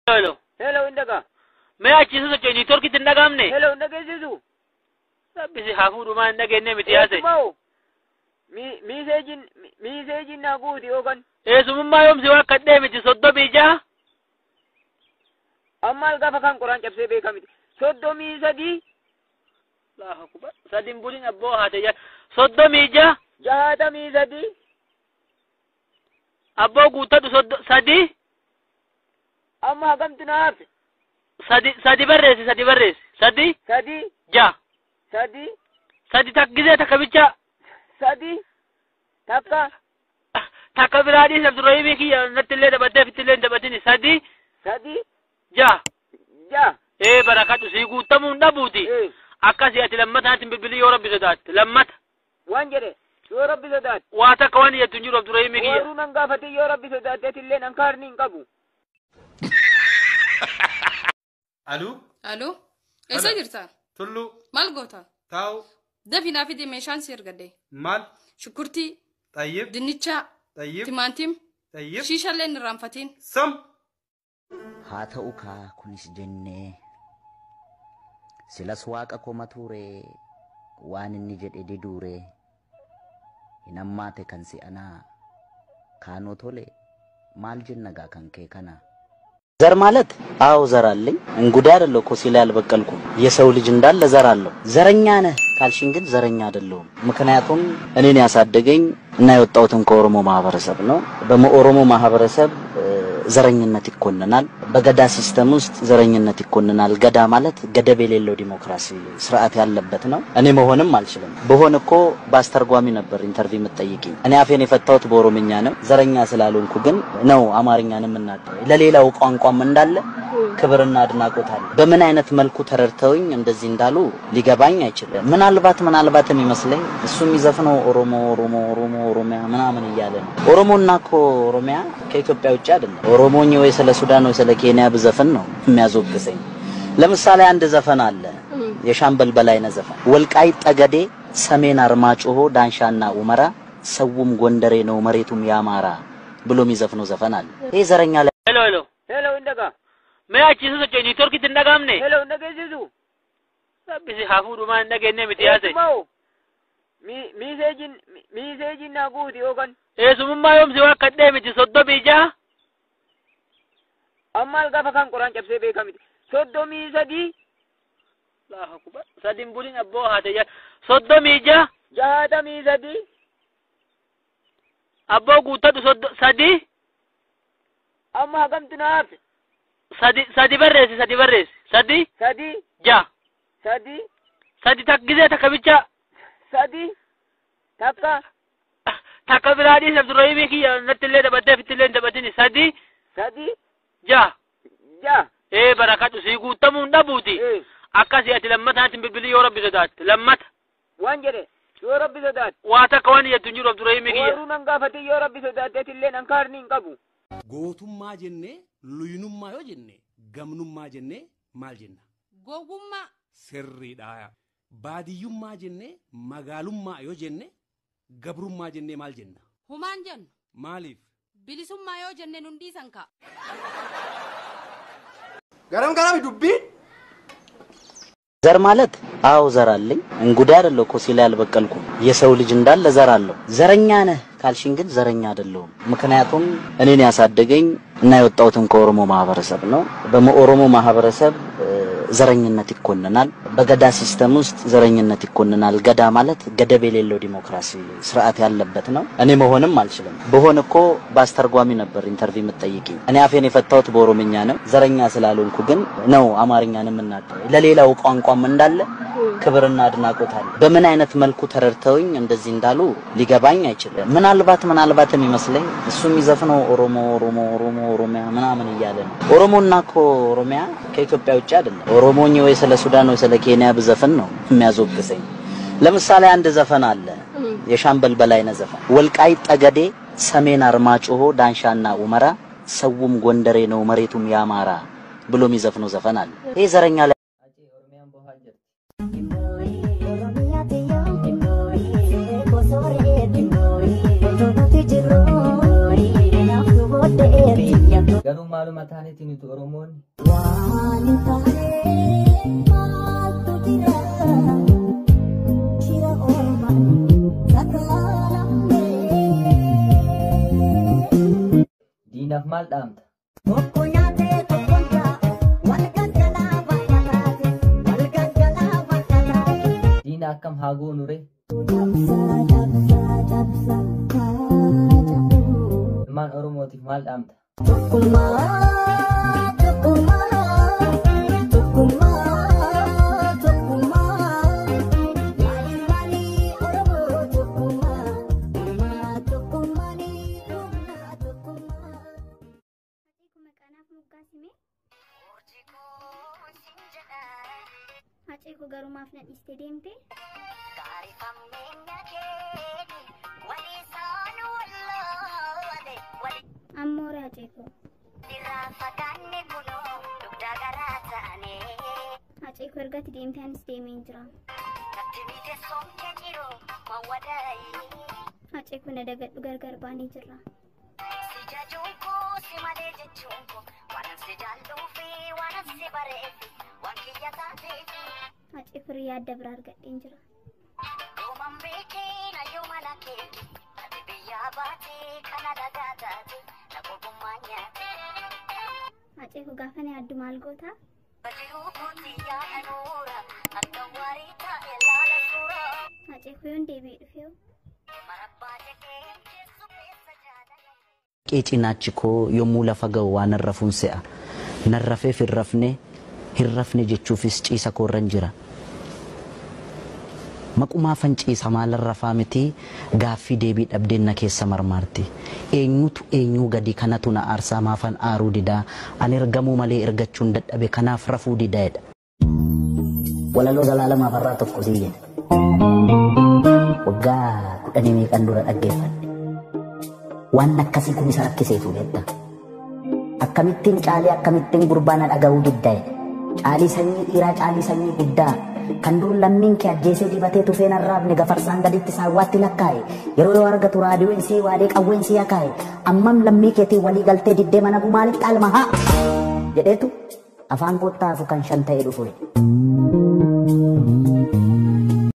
Hello. Hello indaga. Me achi so cheni torki tindagamne. Hello indagesisu. Sabbisi hafudu ma ndagenne mitiyase. Misejin na guudi ogan. Sumumma yom si wakadde miti soddo bija. Ammal gafa kan Quran cabse beekamiti. Soddomii sadi. Allahu akbar. Sadin bulin abbo hate ya. Soddomii ja. Jahatamii sadi. Abbo guutadu sadi. Amma hagamtu naaf. Sadi barreesi. Sadi. Ja. Sadi takgize takabicha. Sadi. Takka biradi sabduraymi kiya natille dabate fitille dabatini sadi. Ja. Barakatu si guutamu ndabuti. Akkasi ati lammata ati bibili yo rabbi sodaat. Lammata. Waan jedhe yo rabbi sodaat. Waa takka waan yettu jiru abduraymi kiya. Waruu nan gaafate yo rabbi sodaat atillee nan kaarni hin qabu. Aloo? Eessa jirta? Tullu. Maal goota? Taa'u. Dafii naa fide meeshaan si ergadde. Maal? Shukkurtii. Tayyib. Dinnichaa. Tayyib. Timaatim. Tayyib. Shiishallee hin irraanfatiin. Sam. haa ta'u kaa kunis jennee silas waaqa koma ture waan inni jedhe diduure hin ammaate kan si'anaa kaanoo tole maal jennagaa kan kee kana ዘር ማለት አው ዘር አለኝ እንጉዳይ አይደለም እኮ ሲል ያልበቀልኩ የሰው ልጅ እንዳለ ዘር አለው ዘረኛ ነህ ካልሽኝ ግን ዘረኛ አይደለሁም ምክንያቱም እኔን ያሳደገኝ እና የወጣሁትን ከኦሮሞ ማህበረሰብ ነው በኦሮሞ ማህበረሰብ ዘረኝነት ይኮንናል በገዳ ሲስተም ውስጥ ዘረኝነት ይኮንናል ገዳ ማለት ገደብ የሌለው ዲሞክራሲ ስርዓት ያለበት ነው እኔ መሆንም አልችልም በሆነ እኮ ባስተርጓሚ ነበር ኢንተርቪው መጠየቂኝ እኔ አፌን የፈታሁት በኦሮምኛ ነው ዘረኛ ስላልሆንኩ ግን ነው አማርኛንም እናገር ለሌላው ቋንቋም እንዳለ ክብርና አድናቆት አለ በምን አይነት መልኩ ተረርተውኝ እንደዚህ እንዳሉ ሊገባኝ አይችልም ምናልባት የሚመስለኝ እሱ የሚዘፍነው ኦሮሚያ ምናምን እያለ ነው ኦሮሞና እኮ ኦሮሚያ ከኢትዮጵያ ውጭ አይደለም ኦሮሞኝ ወይ ስለ ሱዳን ወይ ስለ ኬንያ ብዘፈን ነው የሚያዞግሰኝ ለምሳሌ አንድ ዘፈን አለ የሻምበል በላይነህ ዘፈን ወልቃይት ጠገዴ ሰሜን አርማጭሆ ዳንሻና ኡመራ ሰውም ጎንደሬ ነው መሬቱም ያማራ ብሎ የሚዘፍነው ዘፈን አለ ይሄ ዘረኛ ሄሎ እንደጋ Me achi so cheni torki tindagamne. Hello indagesisu. Sabbisi hafudu ma ndagenne mitiyase. Misejin na guudi ogan. Sumumma yom si wakadde miti soddo bija. Ammal gafa kan Quran cabse beekamiti. Soddomii sadi. Allahu akbar. Sadin bulin abbo hate ya. Soddomii ja. Jahatamii sadi. Abbo guutadu sadi. Amma hagamtu naaf. Sadi barreesi. Sadi. Ja. Sadi takgize takabicha. Takka biradi sabduraymi kiya natille dabate fitille dabatini sadi. Ja. Barakatu si guutamu ndabuti. Akkasi ati lammata ati bibili yo rabbi sodaat. Lammata. Waan jedhe yo rabbi sodaat. Waa takka waan yettu jiru abduraymi kiya. Waruu nan gaafate yo rabbi sodaat atillee nan kaarni hin qabu. gootummaa jenne luyinummaa yoo jenne gamnummaa jenne maal jenna Gowwummaa. sirriidha baadiyyummaa jenne magaalummaa yoo jenne gabrummaa jenne maal jenna Humaan jennu. maaliif Bilisummaa yoo jenne nundiisan ka. garam dubbii ዘር ማለት አው ዘር አለኝ እንጉዳይ አይደለም እኮ ሲል ያልበቀልኩ የሰው ልጅ እንዳለ ዘር አለው ዘረኛ ነህ ካልሽኝ ግን ዘረኛ አይደለሁም ምክንያቱም እኔን ያሳደገኝ እና የወጣሁትን ከኦሮሞ ማህበረሰብ ነው በኦሮሞ ማህበረሰብ ዘረኝነት ይኮንናል በገዳ ሲስተም ውስጥ ዘረኝነት ይኮንናል ገዳ ማለት ገደብ የሌለው ዲሞክራሲ ስርዓት ያለበት ነው እኔ መሆንም አልችልም በሆነ እኮ ባስተርጓሚ ነበር ኢንተርቪው መጠየቂኝ እኔ አፌን የፈታሁት በኦሮምኛ ነው ዘረኛ ስላልሆንኩ ግን ነው አማርኛንም እናገር ለሌላው ቋንቋም እንዳለ ክብርና አድናቆት አለ በምን አይነት መልኩ ተረርተውኝ እንደዚህ እንዳሉ ሊገባኝ አይችልም ምናልባት የሚመስለኝ እሱ የሚዘፍነው ኦሮሚያ ምናምን እያለ ነው ኦሮሞና እኮ ኦሮሚያ ከኢትዮጵያ ውጭ አይደለም ኦሮሞኝ ወይ ስለ ሱዳን ወይ ስለ ኬንያ ብዘፈን ነው የሚያዞግሰኝ ለምሳሌ አንድ ዘፈን አለ የሻምበል በላይነህ ዘፈን ወልቃይት ጠገዴ ሰሜን አርማጭሆ ዳንሻና ኡመራ ሰውም ጎንደሬ ነው መሬቱም ያማራ ብሎ የሚዘፍነው ዘፈን አለ ይሄ ዘረኛ Garuu maaluma taanetiin nuti Oromoonni. Diinaaf maal dhaamta? Diina akkam haa goonu ree? Ilmaan Oromootiif maal dhaamta? Hacee koo garumaaf na dhiistee deemte. Ammoore hacee koo. Hacee koo ergatti deemtee anis deemee jira. Hacee koo na dagadhu gargar baanii jirra. Hacee koo yaadda biraa argadheen jira. Hacee koo gaafa na yaaddu maal goota? Hacee koo yoon deebi'ee dhufee Cinaachi koo yommuu lafa ga'u waan narrafuun se'a. Narrafeef hin rafne jechuufis ciisa koorran jira. Maqumaafan ciisa maalarrafaa miti gaaffii deebii dhabdeen na keessa marmaarti. Eenyutu eenyuu gadi kanatu na aarsaa maafan aaruu didaa ani ergamuu malee ergachuun dadhabe kanaaf rafuu didaadha. Walaloo Zalaalamaaf har'aa tokko sii jedha. Waggaa 10 meeqan dura dhaggeeffadhe. Waan akkasii kun isa rakkiseetu jedha. Akkamittiin caalii akkamittiin gurbaan dhaga'uu diddaa'e. Caalii sanyii dhiiraa caalii sanyii guddaa. Kan dur lammiin kee ajjeesee dibatee tufeen arraabne gafarsaan gaditti saawwaatti lakkaa'e. Yeroo yoo argatu raadiyoon sii waadee qawween sii akaa'e. Ammam lammii keetiin walii galtee diddee mana gumaalitti alma haa jedheetu afaan koottaafu kan 5 ta'ee dhufu.